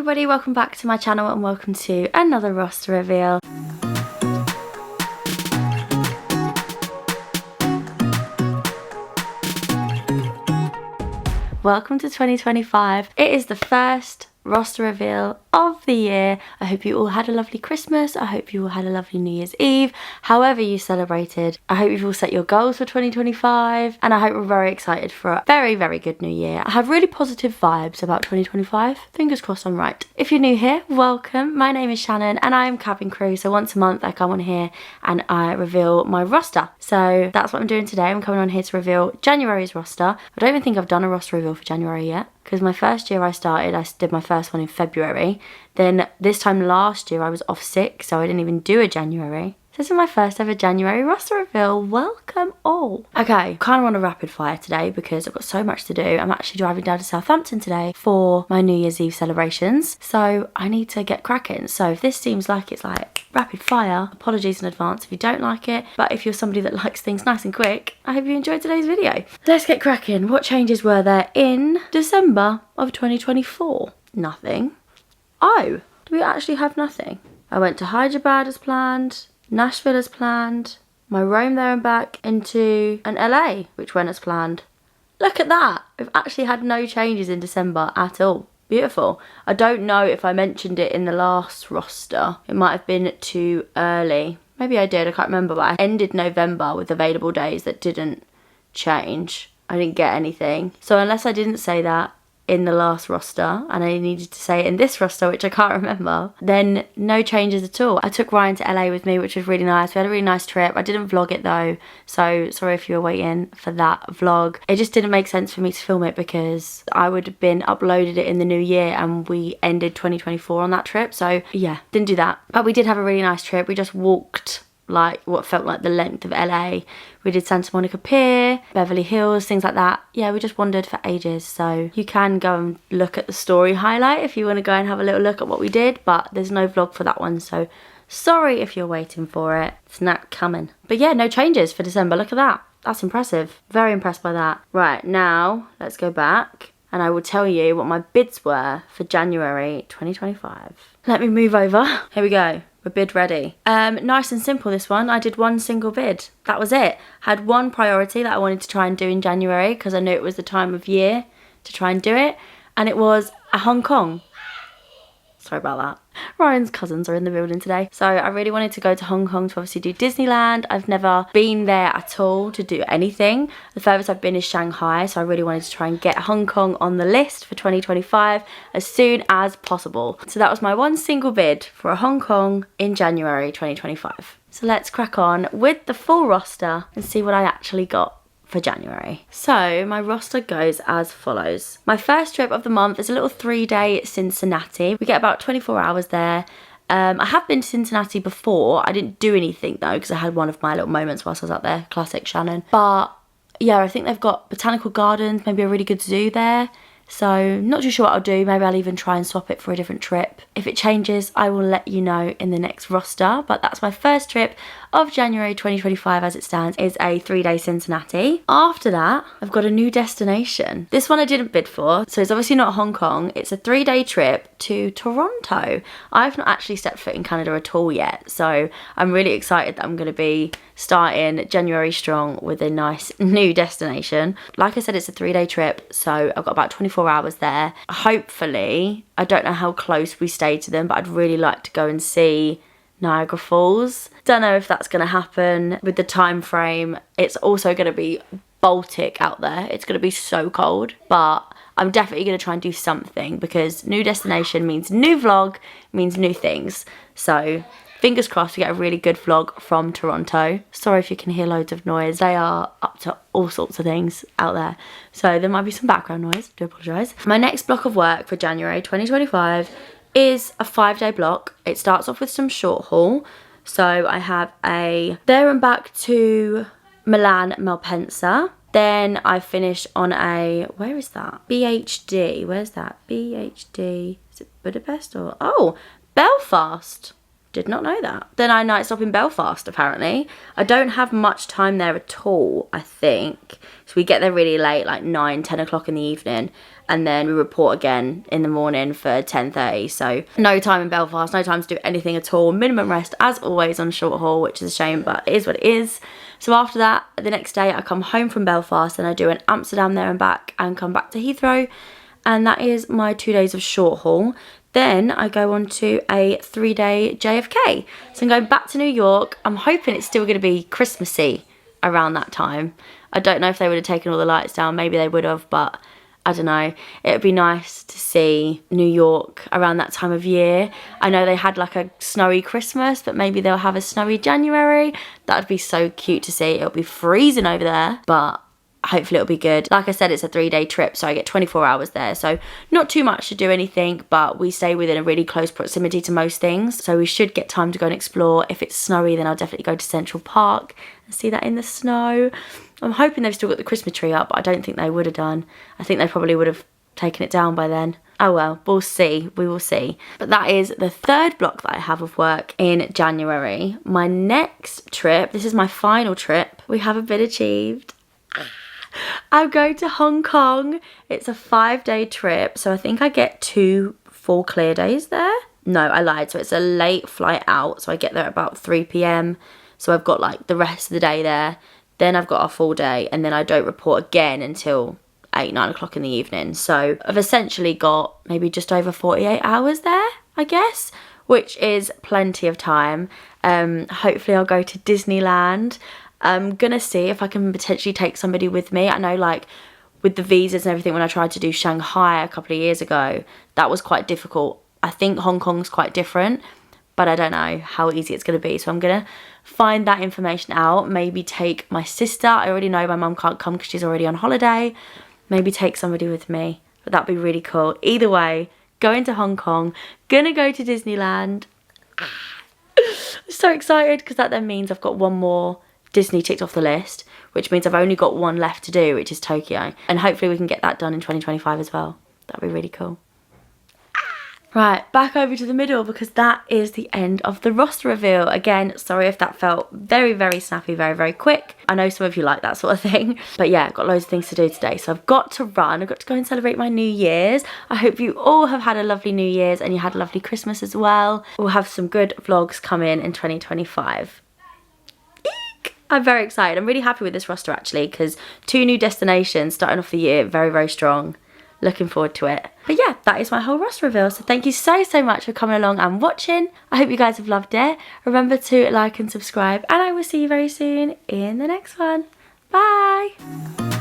everybody, welcome back to my channel and welcome to another roster reveal. Welcome to 2025. It is the first roster reveal of the year. I hope you all had a lovely Christmas. I hope you all had a lovely New Year's Eve. However you celebrated, I hope you've all set your goals for 2025 and I hope we're very excited for a very, very good new year. I have really positive vibes about 2025. Fingers crossed I'm right. If you're new here, welcome. My name is Shannon and I am cabin crew. So once a month I come on here and I reveal my roster. So that's what I'm doing today. I'm coming on here to reveal January's roster. I don't even think I've done a roster reveal for January yet, because my first year I did my first one in February. Then this time last year I was off sick, so I didn't even do a January. So this is my first ever January roster reveal. Welcome all. Okay, kind of on a rapid fire today because I've got so much to do. I'm actually driving down to Southampton today for my New Year's Eve celebrations, so I need to get cracking. So if this seems like it's like rapid fire, apologies in advance if you don't like it, but if you're somebody that likes things nice and quick, I hope you enjoyed today's video. Let's get cracking. What changes were there in December of 2024? Nothing. Oh, do we actually have nothing? I went to Hyderabad as planned, Nashville as planned, my Rome there and back into an LA, which went as planned. Look at that. We've actually had no changes in December at all. Beautiful. I don't know if I mentioned it in the last roster. It might have been too early. Maybe I did, I can't remember, but I ended November with available days that didn't change. I didn't get anything. So unless I didn't say that in the last roster and I needed to say it in this roster, which I can't remember, then no changes at all. I took Ryan to LA with me, which was really nice. We had a really nice trip. I didn't vlog it though, so sorry if you were waiting for that vlog. It just didn't make sense for me to film it because I would have been uploaded it in the new year and we ended 2024 on that trip, so yeah, didn't do that. But we did have a really nice trip. We just walked like what felt like the length of LA. We did Santa Monica Pier, Beverly Hills, things like that. Yeah, we just wandered for ages, so you can go and look at the story highlight if you want to go and have a little look at what we did, but there's no vlog for that one, so sorry if you're waiting for it. It's not coming. But yeah, no changes for December. Look at that. That's impressive. Very impressed by that. Right, now let's go back and I will tell you what my bids were for January 2025. Let me move over. Here we go. We're bid ready. Nice and simple, this one. I did one single bid. That was it. Had one priority that I wanted to try and do in January because I knew it was the time of year to try and do it. And it was a Hong Kong. Sorry about that. Ryan's cousins are in the building today. So I really wanted to go to Hong Kong to obviously do Disneyland. I've never been there at all to do anything. The furthest I've been is Shanghai. So I really wanted to try and get Hong Kong on the list for 2025 as soon as possible. So that was my one single bid for a Hong Kong in January 2025. So let's crack on with the full roster and see what I actually got for January. So my roster goes as follows. My first trip of the month is a little 3-day Cincinnati. We get about 24 hours there. I have been to Cincinnati before. I didn't do anything though because I had one of my little moments whilst I was out there. Classic Shannon. But yeah, I think they've got botanical gardens, maybe a really good zoo there. So not too sure what I'll do. Maybe I'll even try and swap it for a different trip. If it changes, I will let you know in the next roster. But that's my first trip of January 2025 as it stands, is a 3-day Cincinnati. After that, I've got a new destination. This one I didn't bid for, so it's obviously not Hong Kong. It's a 3-day trip to Toronto. I've not actually stepped foot in Canada at all yet, so I'm really excited that I'm going to be starting January strong with a nice new destination. Like I said, it's a 3-day trip, so I've got about 24 hours there. Hopefully, I don't know how close we stay to them, but I'd really like to go and see Niagara Falls. Don't know if that's going to happen with the time frame. It's also going to be Baltic out there. It's going to be so cold, but I'm definitely going to try and do something because new destination means new vlog, means new things. So fingers crossed we get a really good vlog from Toronto. Sorry if you can hear loads of noise. They are up to all sorts of things out there. So there might be some background noise. I do apologise. My next block of work for January 2025 is a 5-day block. It starts off with some short haul. So I have a there and back to Milan, Malpensa. Then I finish on a, where is that? BHD. Where's that? BHD. Is it Budapest or? Oh, Belfast. Did not know that. Then I night stop in Belfast, apparently. I don't have much time there at all, I think. So we get there really late, like 9, 10 o'clock in the evening. And then we report again in the morning for 10:30. So no time in Belfast, no time to do anything at all. Minimum rest, as always, on short haul, which is a shame, but it is what it is. So after that, the next day, I come home from Belfast and I do an Amsterdam there and back and come back to Heathrow. And that is my 2 days of short haul. Then I go on to a 3-day JFK. So I'm going back to New York. I'm hoping it's still going to be Christmassy around that time. I don't know if they would have taken all the lights down. Maybe they would have, but I don't know. It would be nice to see New York around that time of year. I know they had like a snowy Christmas, but maybe they'll have a snowy January. That would be so cute to see. It'll be freezing over there, but hopefully it'll be good. Like I said, it's a 3-day trip, so I get 24 hours there. So not too much to do anything, but we stay within a really close proximity to most things. So we should get time to go and explore. If it's snowy, then I'll definitely go to Central Park and see that in the snow. I'm hoping they've still got the Christmas tree up, but I don't think they would have done. I think they probably would have taken it down by then. Oh well, we'll see. We will see. But that is the 3rd block that I have of work in January. My next trip, this is my final trip, we have a bit achieved. I'm going to Hong Kong. It's a 5-day trip, so I think I get 2 full clear days there. No, I lied. So it's a late flight out, so I get there at about 3 p.m. So I've got like the rest of the day there. Then I've got a full day, and then I don't report again until 8, 9 o'clock in the evening. So I've essentially got maybe just over 48 hours there, I guess, which is plenty of time. Hopefully I'll go to Disneyland. I'm gonna see if I can potentially take somebody with me. I know, like, with the visas and everything, when I tried to do Shanghai a couple of years ago, that was quite difficult. I think Hong Kong's quite different, but I don't know how easy it's gonna be. So I'm gonna find that information out. Maybe take my sister. I already know my mum can't come because she's already on holiday. Maybe take somebody with me, but that'd be really cool. Either way, going to Hong Kong, gonna go to Disneyland. I'm so excited because that then means I've got one more Disney ticked off the list, which means I've only got one left to do, which is Tokyo. And hopefully we can get that done in 2025 as well. That'd be really cool. Right, back over to the middle because that is the end of the roster reveal. Again, sorry if that felt very, very snappy, very, very quick. I know some of you like that sort of thing. But yeah, I've got loads of things to do today. So I've got to run. I've got to go and celebrate my New Year's. I hope you all have had a lovely New Year's and you had a lovely Christmas as well. We'll have some good vlogs come in 2025. Eek! I'm very excited. I'm really happy with this roster actually because 2 new destinations starting off the year very, very strong. Looking forward to it. But yeah, that is my whole roster reveal. So thank you so, so much for coming along and watching. I hope you guys have loved it. Remember to like and subscribe, and I will see you very soon in the next one. Bye.